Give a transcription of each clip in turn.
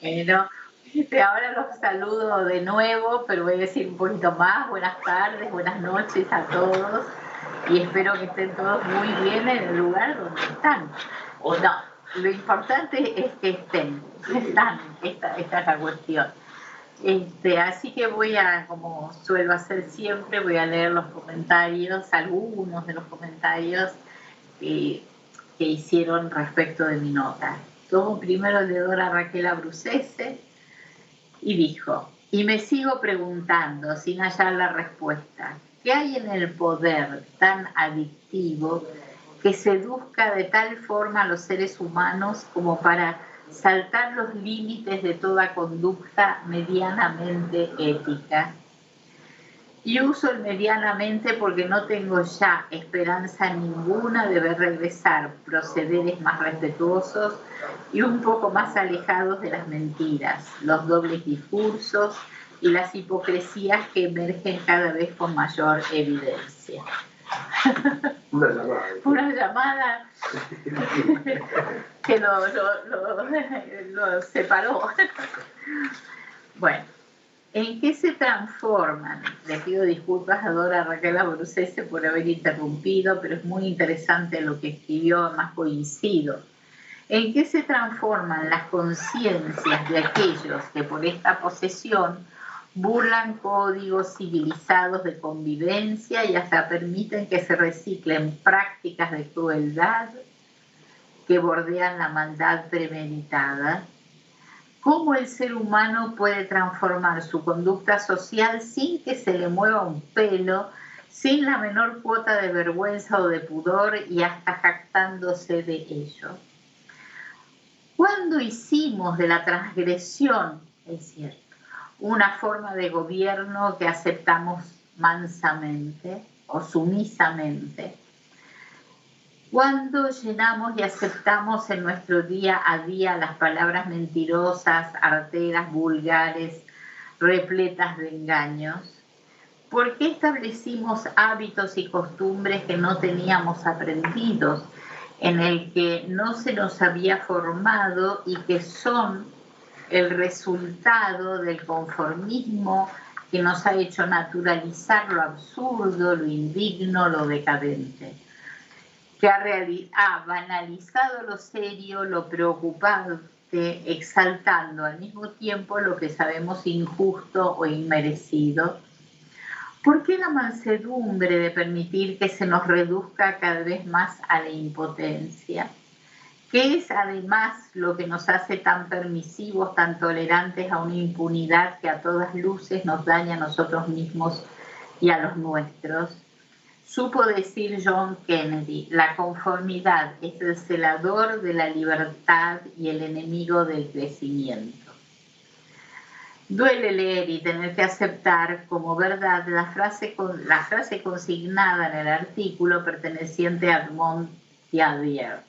Bueno, ahora los saludo de nuevo, pero voy a decir un poquito más. Buenas tardes, buenas noches a todos y espero que estén todos muy bien en el lugar donde están. O no, lo importante es que están, esta es la cuestión. Así que voy a, como suelo hacer siempre, voy a leer los comentarios, algunos de los comentarios eh, que hicieron respecto de mi nota. Todo primero el de Dora Raquel Abrucese y dijo, y me sigo preguntando sin hallar la respuesta, ¿qué hay en el poder tan adictivo que seduzca de tal forma a los seres humanos como para saltar los límites de toda conducta medianamente ética? Y uso el medianamente porque no tengo ya esperanza ninguna de ver regresar procederes más respetuosos y un poco más alejados de las mentiras, los dobles discursos y las hipocresías que emergen cada vez con mayor evidencia. Una llamada. Una llamada que lo separó. Bueno. ¿En qué se transforman? Le pido disculpas a Dora Raquel Abrucese por haber interrumpido, pero es muy interesante lo que escribió, además coincido. ¿En qué se transforman las conciencias de aquellos que por esta posesión burlan códigos civilizados de convivencia y hasta permiten que se reciclen prácticas de crueldad que bordean la maldad premeditada? ¿Cómo el ser humano puede transformar su conducta social sin que se le mueva un pelo, sin la menor cuota de vergüenza o de pudor y hasta jactándose de ello? ¿Cuándo hicimos de la transgresión, es cierto, una forma de gobierno que aceptamos mansamente o sumisamente? ¿Cuándo llenamos y aceptamos en nuestro día a día las palabras mentirosas, arteras, vulgares, repletas de engaños? ¿Por qué establecimos hábitos y costumbres que no teníamos aprendidos, en el que no se nos había formado y que son el resultado del conformismo que nos ha hecho naturalizar lo absurdo, lo indigno, lo decadente? Que ha banalizado lo serio, lo preocupante, exaltando al mismo tiempo lo que sabemos injusto o inmerecido. ¿Por qué la mansedumbre de permitir que se nos reduzca cada vez más a la impotencia? ¿Qué es además lo que nos hace tan permisivos, tan tolerantes a una impunidad que a todas luces nos daña a nosotros mismos y a los nuestros? Supo decir John Kennedy, la conformidad es el celador de la libertad y el enemigo del crecimiento. Duele leer y tener que aceptar como verdad la frase consignada en el artículo perteneciente a Edmond Thiadier.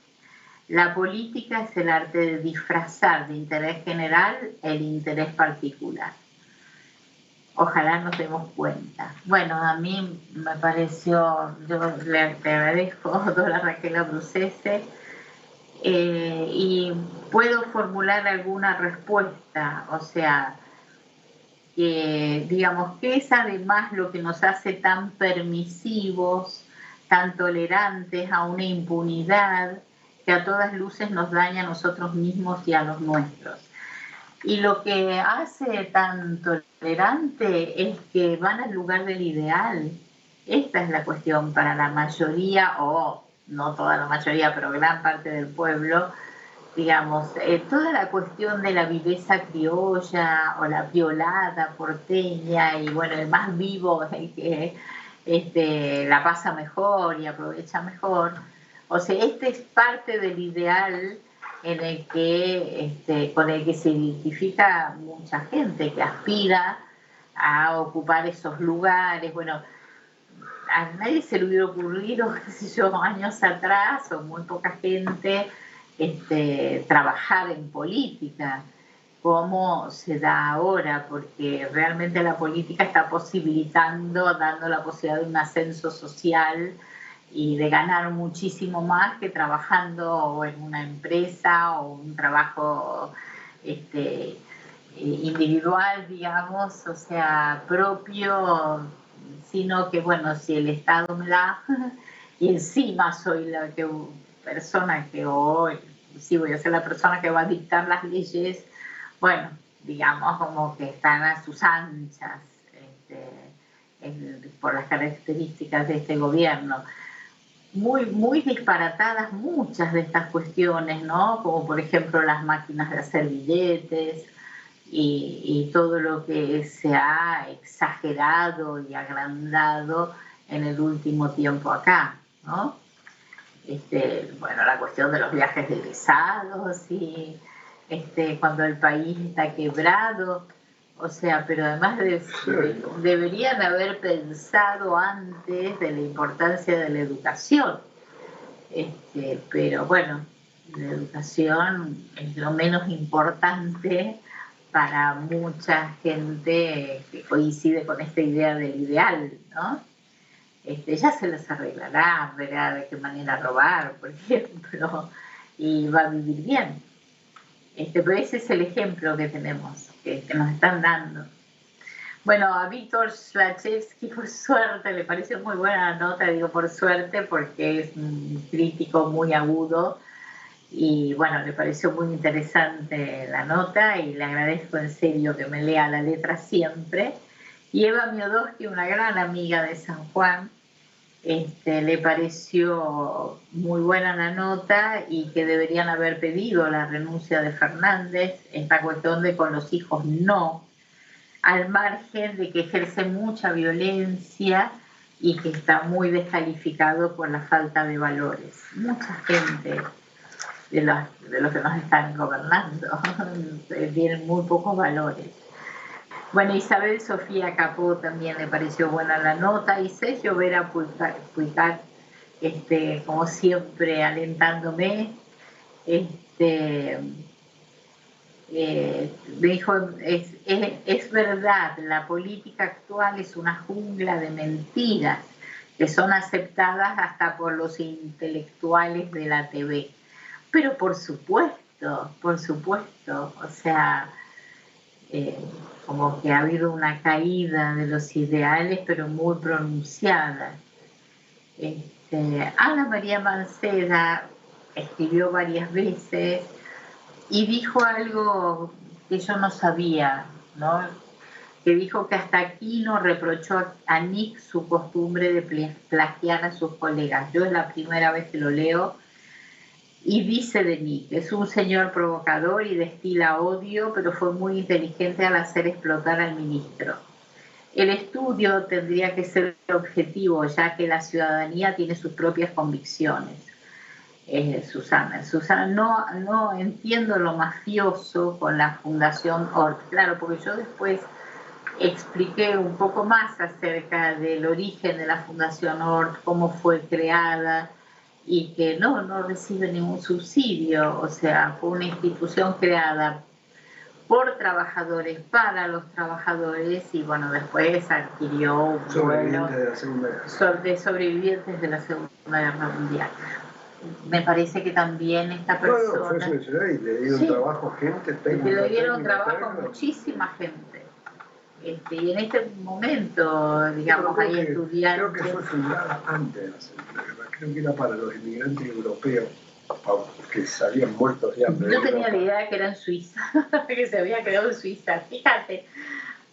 La política es el arte de disfrazar de interés general el interés particular. Ojalá nos demos cuenta. Bueno, a mí me pareció, yo le agradezco a Dora Raquel Abrucese y puedo formular alguna respuesta, o sea, digamos, ¿qué es además lo que nos hace tan permisivos, tan tolerantes a una impunidad que a todas luces nos daña a nosotros mismos y a los nuestros? Y lo que hace tan tolerante es que van al lugar del ideal. Esta es la cuestión para la mayoría, o no toda la mayoría, pero gran parte del pueblo, digamos, toda la cuestión de la viveza criolla o la violada porteña y bueno, el más vivo, el que la pasa mejor y aprovecha mejor. O sea, este es parte del ideal en el que, con el que se identifica mucha gente que aspira a ocupar esos lugares. Bueno, a nadie se le hubiera ocurrido, qué sé yo, años atrás, o muy poca gente, trabajar en política, como se da ahora, porque realmente la política está posibilitando, dando la posibilidad de un ascenso social y de ganar muchísimo más que trabajando en una empresa o un trabajo individual, digamos, o sea, propio, sino que, bueno, si el Estado me da y encima soy la persona que hoy, sí voy a ser la persona que va a dictar las leyes, bueno, digamos como que están a sus anchas por las características de este gobierno. Muy, muy disparatadas muchas de estas cuestiones, ¿no? Como por ejemplo las máquinas de hacer billetes y todo lo que se ha exagerado y agrandado en el último tiempo acá, ¿no? Bueno, la cuestión de los viajes de egresados y cuando el país está quebrado, o sea, pero además deberían haber pensado antes de la importancia de la educación, pero bueno, la educación es lo menos importante para mucha gente que coincide con esta idea del ideal, ¿no? Ya se les arreglará, verá de qué manera robar, por ejemplo, y va a vivir bien. Pero ese es el ejemplo que tenemos, que nos están dando. Bueno, a Víctor Slachevsky, por suerte, le pareció muy buena la nota, digo por suerte, porque es un crítico muy agudo, y bueno, le pareció muy interesante la nota, y le agradezco en serio que me lea la letra siempre. Y Eva Miodowski, una gran amiga de San Juan, le pareció muy buena la nota y que deberían haber pedido la renuncia de Fernández, esta cuestión de con los hijos no, al margen de que ejerce mucha violencia y que está muy descalificado por la falta de valores. Mucha gente de los que nos están gobernando tienen muy pocos valores. Bueno, Isabel Sofía Capó también le pareció buena la nota, y Sergio Vera Puicat, como siempre, alentándome, me dijo, es verdad, la política actual es una jungla de mentiras que son aceptadas hasta por los intelectuales de la TV. Pero por supuesto, o sea, como que ha habido una caída de los ideales, pero muy pronunciada. Ana María Mancera escribió varias veces y dijo algo que yo no sabía, ¿no? Que dijo que hasta Aquino reprochó a Nick su costumbre de plagiar a sus colegas. Yo es la primera vez que lo leo. Y dice de Nick, es un señor provocador y destila odio, pero fue muy inteligente al hacer explotar al ministro. El estudio tendría que ser objetivo, ya que la ciudadanía tiene sus propias convicciones. Susana, no entiendo lo mafioso con la Fundación Ort. Claro, porque yo después expliqué un poco más acerca del origen de la Fundación Ort, cómo fue creada, y que no recibe ningún subsidio, o sea, fue una institución creada por trabajadores, para los trabajadores, y bueno, después adquirió un vuelo de sobrevivientes de la Segunda Guerra Mundial. Me parece que también esta persona... No, fue seleccionada y le dieron trabajo a gente técnica. Le dieron trabajo a muchísima gente. Y en este momento, digamos, hay estudiantes... Creo que fue fundada antes de la Segunda Guerra, creo que era para los inmigrantes europeos que salían muertos de hambre. Yo tenía la idea que era en Suiza, que se había quedado en Suiza, fíjate.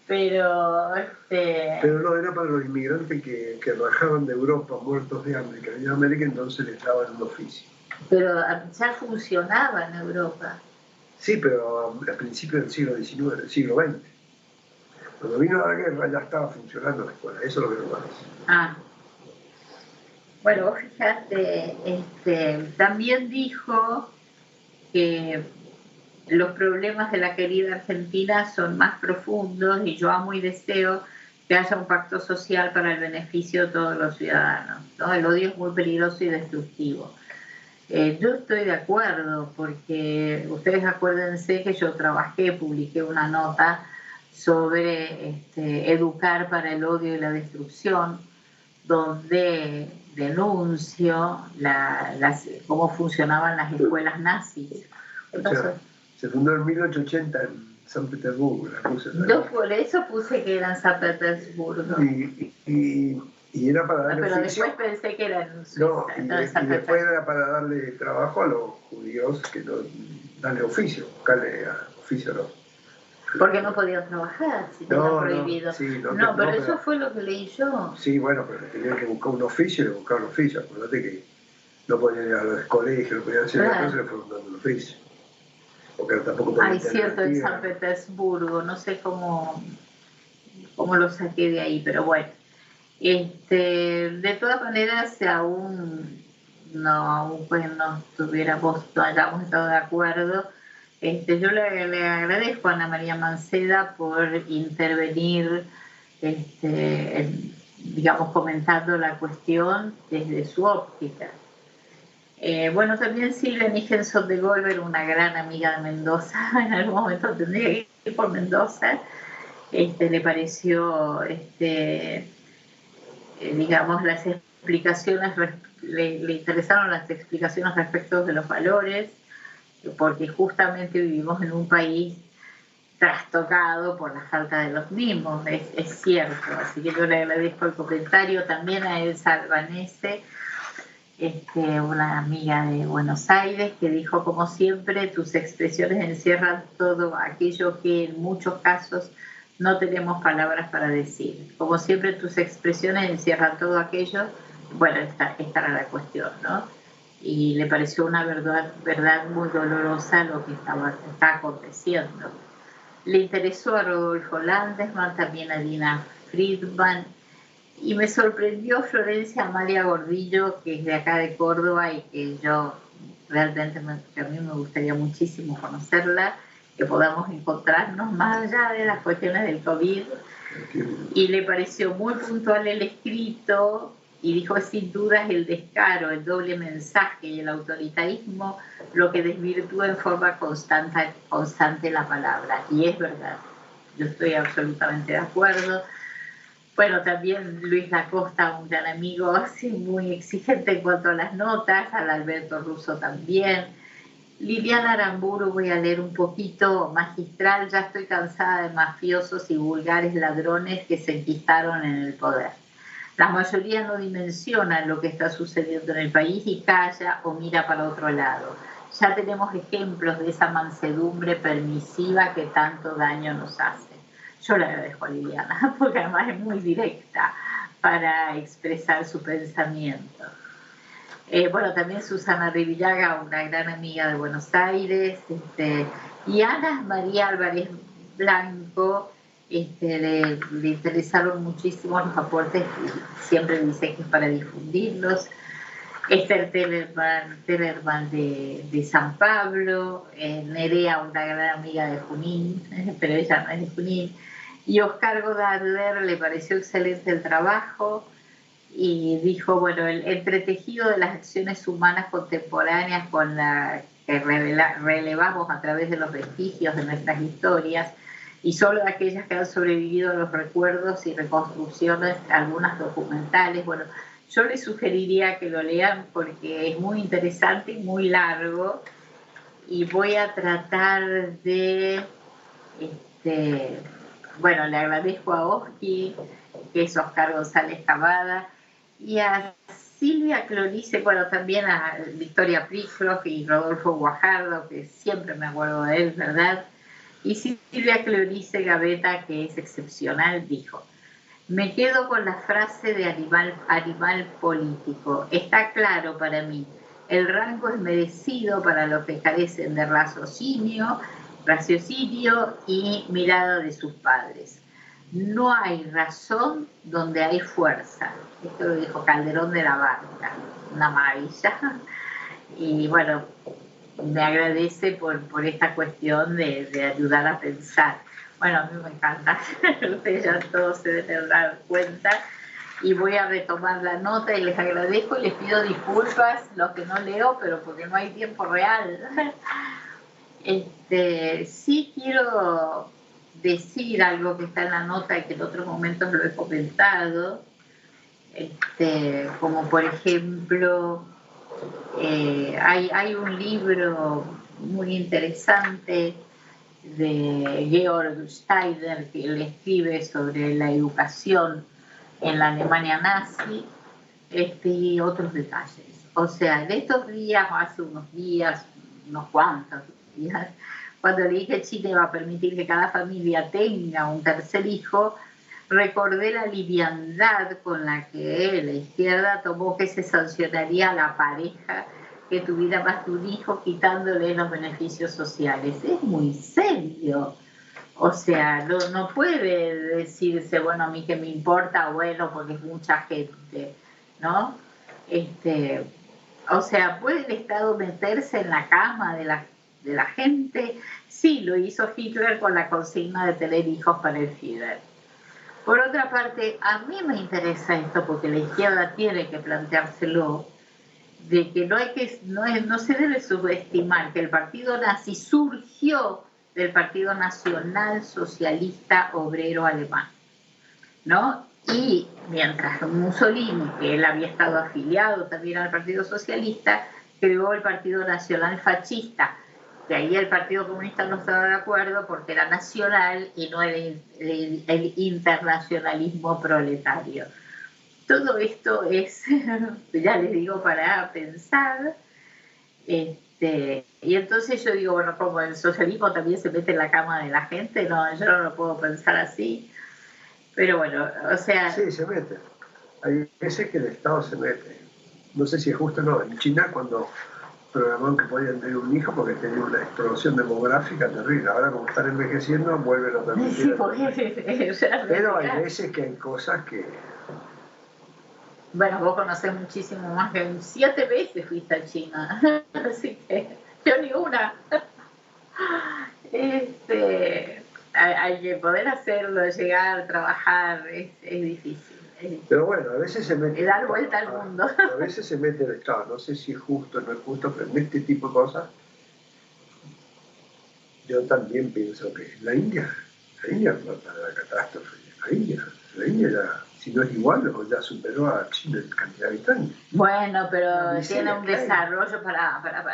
Pero no, era para los inmigrantes que rajaban de Europa muertos de hambre, que venían a América, entonces les daban un oficio. Pero ya funcionaba en Europa. Sí, pero a principios del siglo XIX, del siglo XX. Cuando vino la guerra ya estaba funcionando la escuela, eso es lo que me parece. Ah. Bueno, fíjate, también dijo que los problemas de la querida Argentina son más profundos y yo amo y deseo que haya un pacto social para el beneficio de todos los ciudadanos, ¿no? El odio es muy peligroso y destructivo. Yo estoy de acuerdo, porque ustedes acuérdense que yo publiqué una nota sobre educar para el odio y la destrucción, donde denuncio cómo funcionaban las escuelas nazis. O sea, se fundó en 1880 en San Petersburgo, la Rusia. Yo por eso puse que era en San Petersburgo. Y era para darle pero oficio. Después pensé que era en Suiza. No, y después era para darle trabajo a los judíos, que no, darle oficio, buscarle oficio a los... Porque no podían trabajar, si tenían prohibido. Pero eso fue lo que leí yo. Sí, bueno, pero tenían que buscar un oficio y le buscaban un oficio. Acordate que no podían ir a los colegios, no podían hacer nada, entonces le fueron dando un oficio. Porque tampoco podían tener cierto, en San Petersburgo, no sé cómo lo saqué de ahí, pero bueno. De todas maneras, aún pues no hayamos estado de acuerdo, yo le agradezco a Ana María Manceda por intervenir, digamos, comentando la cuestión desde su óptica. Bueno, también Silvia Nichenson de Goldberg, una gran amiga de Mendoza, en algún momento tendría que ir por Mendoza, le pareció, digamos, las explicaciones, le interesaron las explicaciones respecto de los valores, porque justamente vivimos en un país trastocado por la falta de los mismos, es cierto, así que yo le agradezco el comentario también a Elsa Albanese, una amiga de Buenos Aires, que dijo, como siempre, tus expresiones encierran todo aquello que en muchos casos no tenemos palabras para decir. Como siempre, tus expresiones encierran todo aquello. Bueno, esta era la cuestión, ¿no? Y le pareció una verdad muy dolorosa lo que está aconteciendo. Le interesó a Rodolfo Landesman, también a Dina Friedman, y me sorprendió Florencia Amalia Gordillo, que es de acá de Córdoba y que yo realmente a mí me gustaría muchísimo conocerla, que podamos encontrarnos más allá de las cuestiones del COVID. Y le pareció muy puntual el escrito y dijo, sin dudas, el descaro, el doble mensaje y el autoritarismo lo que desvirtúa en forma constante la palabra. Y es verdad, yo estoy absolutamente de acuerdo. Bueno, también Luis Lacosta, un gran amigo, así muy exigente en cuanto a las notas, al Alberto Russo también. Liliana Aramburu, voy a leer un poquito, magistral, ya estoy cansada de mafiosos y vulgares ladrones que se enquistaron en el poder. La mayoría no dimensiona lo que está sucediendo en el país y calla o mira para otro lado. Ya tenemos ejemplos de esa mansedumbre permisiva que tanto daño nos hace. Yo le agradezco a Liliana, porque además es muy directa para expresar su pensamiento. Bueno, también Susana Rivillaga, una gran amiga de Buenos Aires, y Ana María Álvarez Blanco, le interesaron muchísimo los aportes, siempre dice que es para difundirlos. Esther Tellerman de San Pablo, Nerea, una gran amiga de Junín, pero ella no es de Junín, y Oscar Godadler le pareció excelente el trabajo y dijo, bueno, el entretejido de las acciones humanas contemporáneas con la que relevamos a través de los vestigios de nuestras historias y solo de aquellas que han sobrevivido a los recuerdos y reconstrucciones, algunas documentales. Bueno, yo les sugeriría que lo lean porque es muy interesante y muy largo y voy a tratar de, bueno, le agradezco a Oski, que es Oscar González Cavada, y a Silvia Clorice, bueno, también a Victoria Prickloff y Rodolfo Guajardo, que siempre me acuerdo de él, ¿verdad? Y Silvia Clorice Gaveta, que es excepcional, dijo, me quedo con la frase de animal político. Está claro para mí, el rango es merecido para los que carecen de raciocinio y mirada de sus padres. No hay razón donde hay fuerza. Esto lo dijo Calderón de la Barca, una maravilla. Y bueno, me agradece por esta cuestión de ayudar a pensar. Bueno, a mí me encanta, ustedes ya todos se deben dar cuenta. Y voy a retomar la nota y les agradezco y les pido disculpas, los que no leo, pero porque no hay tiempo real. Sí quiero decir algo que está en la nota y que en otros momentos lo he comentado, como por ejemplo, hay un libro muy interesante de Georg Steiner que él escribe sobre la educación en la Alemania nazi, y otros detalles. O sea, en estos días, hace unos días, unos cuantos días, cuando leí que Chile va a permitir que cada familia tenga un tercer hijo, recordé la liviandad con la que la izquierda tomó que se sancionaría a la pareja que tuviera más de un hijo quitándole los beneficios sociales. Es muy serio. O sea, no puede decirse, bueno, a mí que me importa, bueno, porque es mucha gente, ¿no? O sea, ¿puede el Estado meterse en la cama de la gente? Sí, lo hizo Hitler con la consigna de tener hijos para el Führer. Por otra parte, a mí me interesa esto porque la izquierda tiene que planteárselo, de que no se debe subestimar que el partido nazi surgió del Partido Nacional Socialista Obrero Alemán, ¿no? Y mientras Mussolini, que él había estado afiliado también al Partido Socialista, creó el Partido Nacional Fascista, que ahí el Partido Comunista no estaba de acuerdo porque era nacional y no el internacionalismo proletario. Todo esto es, ya les digo, para pensar. Y entonces yo digo, bueno, como el socialismo también se mete en la cama de la gente, no, yo no lo puedo pensar así. Pero bueno, o sea... Sí, se mete. Hay veces que el Estado se mete. No sé si es justo o no. En China, cuando programaron que podían tener un hijo porque tenía una explosión demográfica terrible. Ahora, como están envejeciendo, vuelven a permitir. Sí, porque pero hay veces que hay cosas que... Bueno, vos conocés muchísimo más que 7 veces fuiste a China, así que yo ni una. Hay que poder hacerlo, llegar, trabajar, es difícil. Pero bueno, a veces se mete... dar vuelta al mundo. A veces se mete el Estado, no sé si es justo o no es justo, pero en este tipo de cosas yo también pienso que la India va para la catástrofe. La India ya, si no es igual, o ya superó a China en cantidad de habitantes. Bueno, pero tiene un desarrollo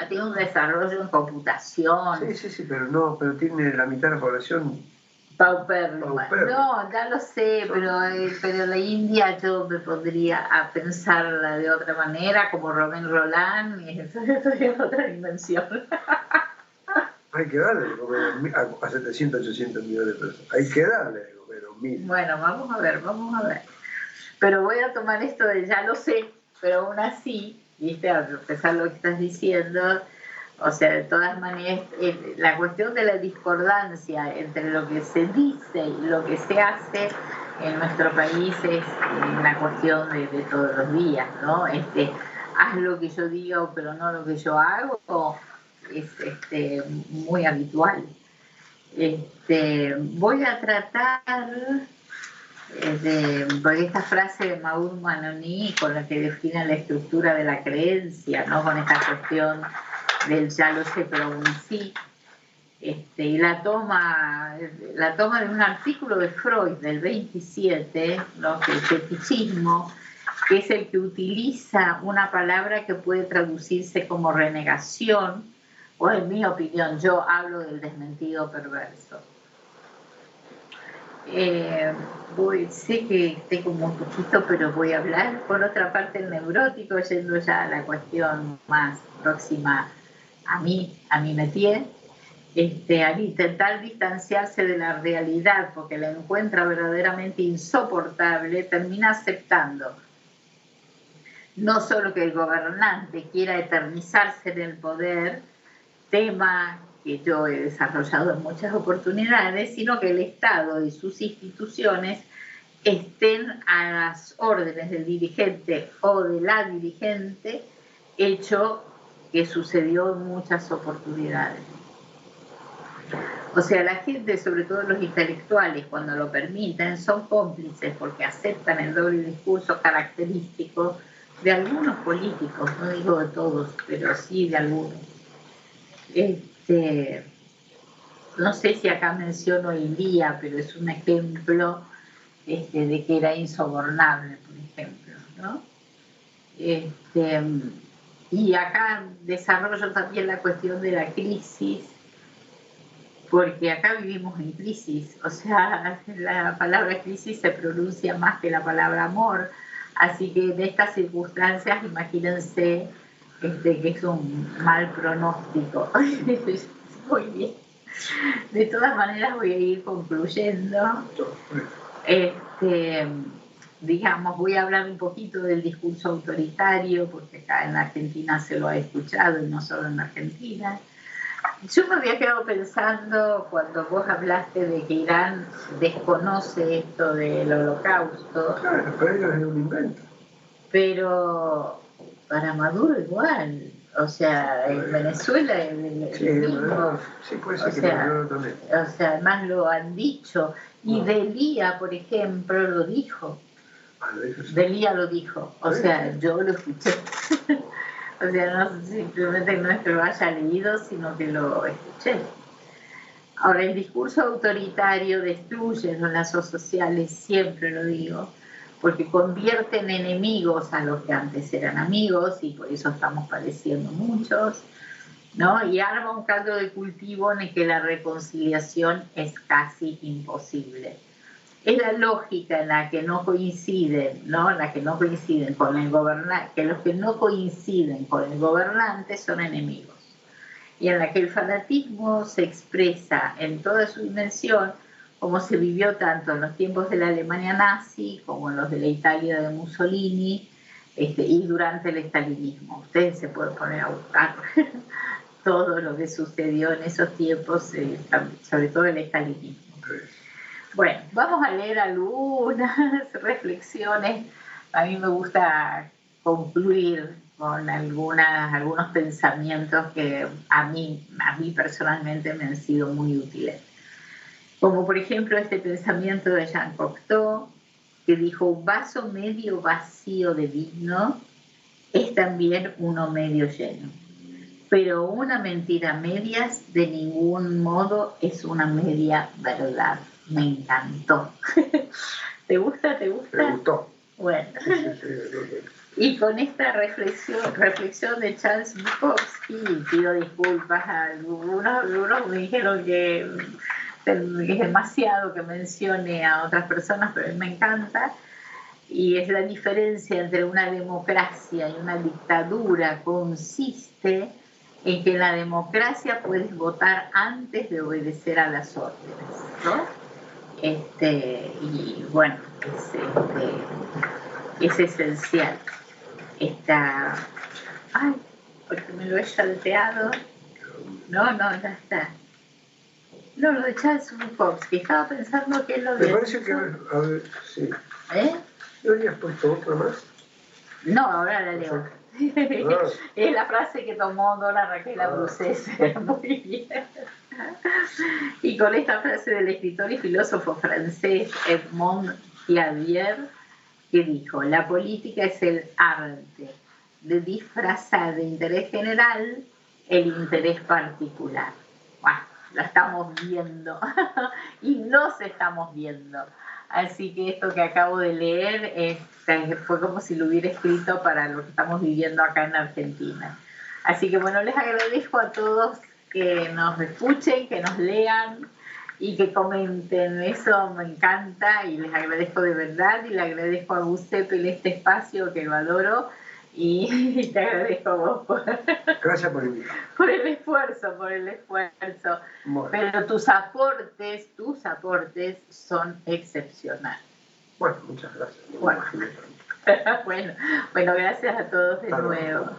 tiene un desarrollo en computación. Sí, pero tiene la mitad de la población paupérrima. No, ya lo sé, pero la India yo me pondría a pensarla de otra manera, como Robin Roland, y eso estoy en otra dimensión. Hay que darle de comer a 700, 800 millones de personas. Hay que darle de comer a 1000. Bueno, vamos a ver. Pero voy a tomar esto de ya lo sé, pero aún así, ¿viste? A pesar de lo que estás diciendo, o sea, de todas maneras, la cuestión de la discordancia entre lo que se dice y lo que se hace en nuestro país es una cuestión de todos los días, ¿no? Haz lo que yo digo, pero no lo que yo hago, es muy habitual. Voy a tratar porque esta frase de Maud Manoni con la que define la estructura de la creencia, ¿no? Con esta cuestión del ya lo sé, pero aún sí, y la toma de un artículo de Freud del 27, ¿no? Que el fetichismo, que es el que utiliza una palabra que puede traducirse como renegación, o en mi opinión, yo hablo del desmentido perverso. Sé que tengo un poquito, pero voy a hablar por otra parte el neurótico, yendo ya a la cuestión más próxima a mi métier, al intentar distanciarse de la realidad porque la encuentra verdaderamente insoportable, termina aceptando no solo que el gobernante quiera eternizarse en el poder, tema que yo he desarrollado en muchas oportunidades, sino que el Estado y sus instituciones estén a las órdenes del dirigente o de la dirigente, hecho que sucedió en muchas oportunidades. O sea, la gente, sobre todo los intelectuales, cuando lo permiten, son cómplices porque aceptan el doble discurso característico de algunos políticos, no digo de todos, pero sí de algunos. No sé si acá menciono el día, pero es un ejemplo de que era insobornable, por ejemplo. ¿no? Este, y acá desarrollo también la cuestión de la crisis, porque acá vivimos en crisis, o sea, la palabra crisis se pronuncia más que la palabra amor, así que en estas circunstancias imagínense que es un mal pronóstico. Muy bien. De todas maneras voy a ir concluyendo. Digamos, voy a hablar un poquito del discurso autoritario, porque acá en Argentina se lo ha escuchado y no solo en Argentina. Yo me había quedado pensando cuando vos hablaste de que Irán desconoce esto del holocausto. Claro, para ellos es un invento. Pero para Maduro igual. O sea, en Venezuela es el mismo. Sí, puede ser que Maduro también. O sea, además lo han dicho. Y Delia, por ejemplo, lo dijo. Delia lo dijo. O sea, yo lo escuché. O sea, no simplemente no es que lo haya leído, sino que lo escuché. Ahora, el discurso autoritario destruye los lazos sociales, siempre lo digo, porque convierte en enemigos a los que antes eran amigos, y por eso estamos padeciendo muchos, ¿no? Y arma un caldo de cultivo en el que la reconciliación es casi imposible. Es la lógica en la que no coinciden, ¿no? En la que no coinciden con el gobernante, que los que no coinciden con el gobernante son enemigos, y en la que el fanatismo se expresa en toda su dimensión, como se vivió tanto en los tiempos de la Alemania nazi como en los de la Italia de Mussolini, y durante el estalinismo. Ustedes se pueden poner a buscar todo lo que sucedió en esos tiempos, sobre todo el estalinismo. Bueno, vamos a leer algunas reflexiones. A mí me gusta concluir con algunos pensamientos que a mí personalmente me han sido muy útiles. Como por ejemplo este pensamiento de Jean Cocteau, que dijo: un vaso medio vacío de vino es también uno medio lleno, pero una mentira a medias de ningún modo es una media verdad. Me encantó. ¿Te gusta? ¿Te gusta? Me gustó. Bueno. Y con esta reflexión de Charles Bukowski, pido disculpas a algunos me dijeron que es demasiado que mencione a otras personas, pero a mí me encanta, y es la diferencia entre una democracia y una dictadura consiste en que en la democracia puedes votar antes de obedecer a las órdenes, ¿no? Y bueno, es esencial. Ay, porque me lo he salteado. No, ya está. No, lo de Charles Bukowski. Estaba pensando que es lo de... Me parece que... A ver, sí. ¿Eh? ¿No habías puesto otra más? No, ahora la leo. Es la frase que tomó Dora Raquel Abruzzese. Muy bien. Y con esta frase del escritor y filósofo francés Edmond Tiavier, que dijo: la política es el arte de disfrazar de interés general el interés particular. Bueno, la estamos viendo y nos estamos viendo. Así que esto que acabo de leer fue como si lo hubiera escrito para lo que estamos viviendo acá en Argentina. Así que bueno, les agradezco a todos que nos escuchen, que nos lean y que comenten. Eso me encanta y les agradezco de verdad, y le agradezco a Giuseppe este espacio, que lo adoro, y te agradezco a vos Gracias por invitar. por el esfuerzo. Bueno. Pero tus aportes son excepcionales. Bueno, muchas gracias. Bueno, gracias a todos de nuevo.